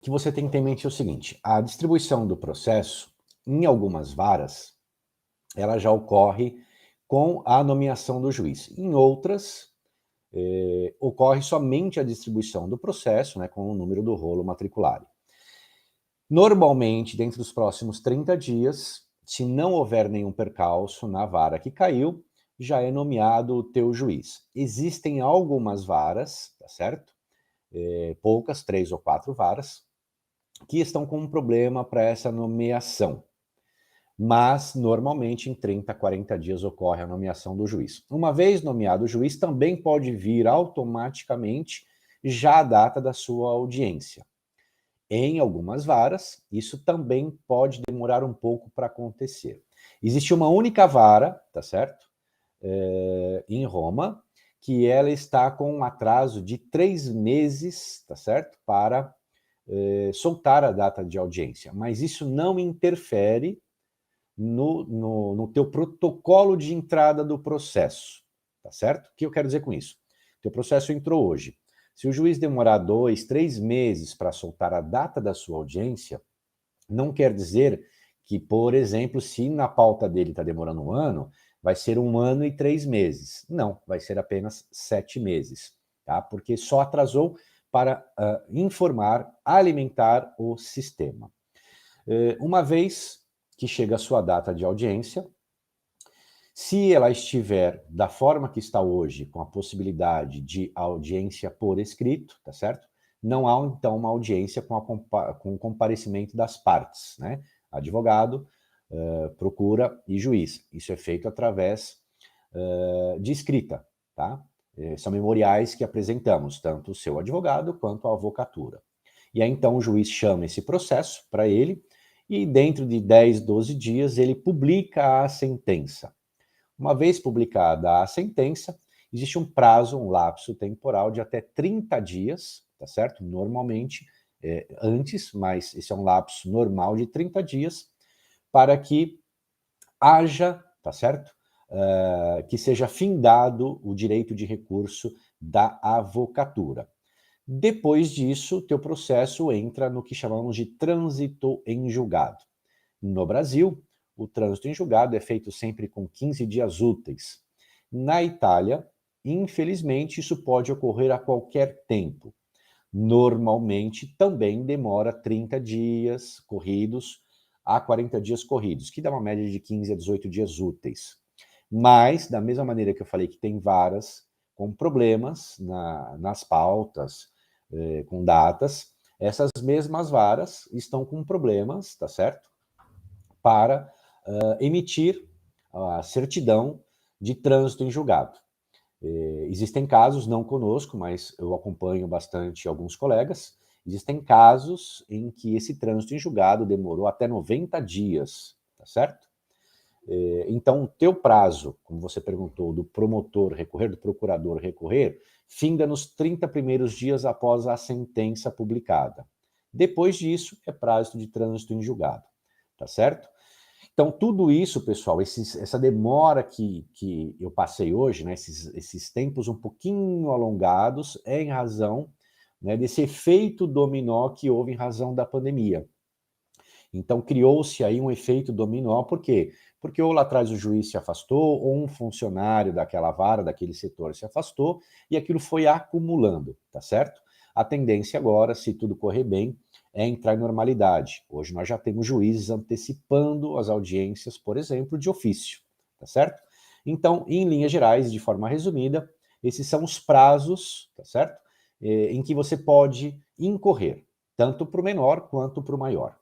que você tem que ter em mente é o seguinte: a distribuição do processo, em algumas varas, ela já ocorre com a nomeação do juiz. Em outras, ocorre somente a distribuição do processo, né, com o número do rolo matriculário. Normalmente, dentro dos próximos 30 dias, se não houver nenhum percalço na vara que caiu, já é nomeado o teu juiz. Existem algumas varas, tá certo? Poucas, 3 ou 4 varas, que estão com um problema para essa nomeação. Mas, normalmente, em 30, 40 dias ocorre a nomeação do juiz. Uma vez nomeado o juiz, também pode vir automaticamente já a data da sua audiência. Em algumas varas, isso também pode demorar um pouco para acontecer. Existe uma única vara, tá certo? Em Roma, que ela está com um atraso de 3 meses, tá certo? Para soltar a data de audiência. Mas isso não interfere no teu protocolo de entrada do processo, tá certo? O que eu quero dizer com isso? Teu processo entrou hoje. Se o juiz demorar 2, 3 meses para soltar a data da sua audiência, não quer dizer que, por exemplo, se na pauta dele está demorando 1 ano, vai ser 1 ano e 3 meses. Não, vai ser apenas 7 meses, tá? Porque só atrasou para informar, alimentar o sistema. Uma vez que chega a sua data de audiência, se ela estiver da forma que está hoje, com a possibilidade de audiência por escrito, tá certo? Não há, então, uma audiência com o comparecimento das partes, né? Advogado, procura e juiz. Isso é feito através de escrita, tá? São memoriais que apresentamos, tanto o seu advogado quanto a avocatura. E aí, então, o juiz chama esse processo para ele e, dentro de 10, 12 dias, ele publica a sentença. Uma vez publicada a sentença, existe um prazo, um lapso temporal de até 30 dias, tá certo? Normalmente, antes, mas esse é um lapso normal de 30 dias, para que haja, tá certo? Que seja findado o direito de recurso da avocatura. Depois disso, teu processo entra no que chamamos de trânsito em julgado. No Brasil, o trânsito em julgado é feito sempre com 15 dias úteis. Na Itália, infelizmente, isso pode ocorrer a qualquer tempo. Normalmente, também demora 30 dias corridos a 40 dias corridos, que dá uma média de 15 a 18 dias úteis. Mas, da mesma maneira que eu falei que tem varas com problemas nas pautas, com datas, essas mesmas varas estão com problemas, tá certo? Para emitir a certidão de trânsito em julgado. Existem casos, não conosco, mas eu acompanho bastante alguns colegas, existem casos em que esse trânsito em julgado demorou até 90 dias, tá certo? Então, o teu prazo, como você perguntou, do promotor recorrer, do procurador recorrer, finda nos 30 primeiros dias após a sentença publicada. Depois disso, é prazo de trânsito em julgado, tá certo? Então, tudo isso, pessoal, essa demora que eu passei hoje, né, esses tempos um pouquinho alongados, é em razão, né, desse efeito dominó que houve em razão da pandemia. Então, criou-se aí um efeito dominó, por quê? Porque ou lá atrás o juiz se afastou, ou um funcionário daquela vara, daquele setor se afastou, e aquilo foi acumulando, tá certo? A tendência agora, se tudo correr bem, é entrar em normalidade. Hoje nós já temos juízes antecipando as audiências, por exemplo, de ofício, tá certo? Então, em linhas gerais, de forma resumida, esses são os prazos, tá certo? Em que você pode incorrer, tanto para o menor quanto para o maior.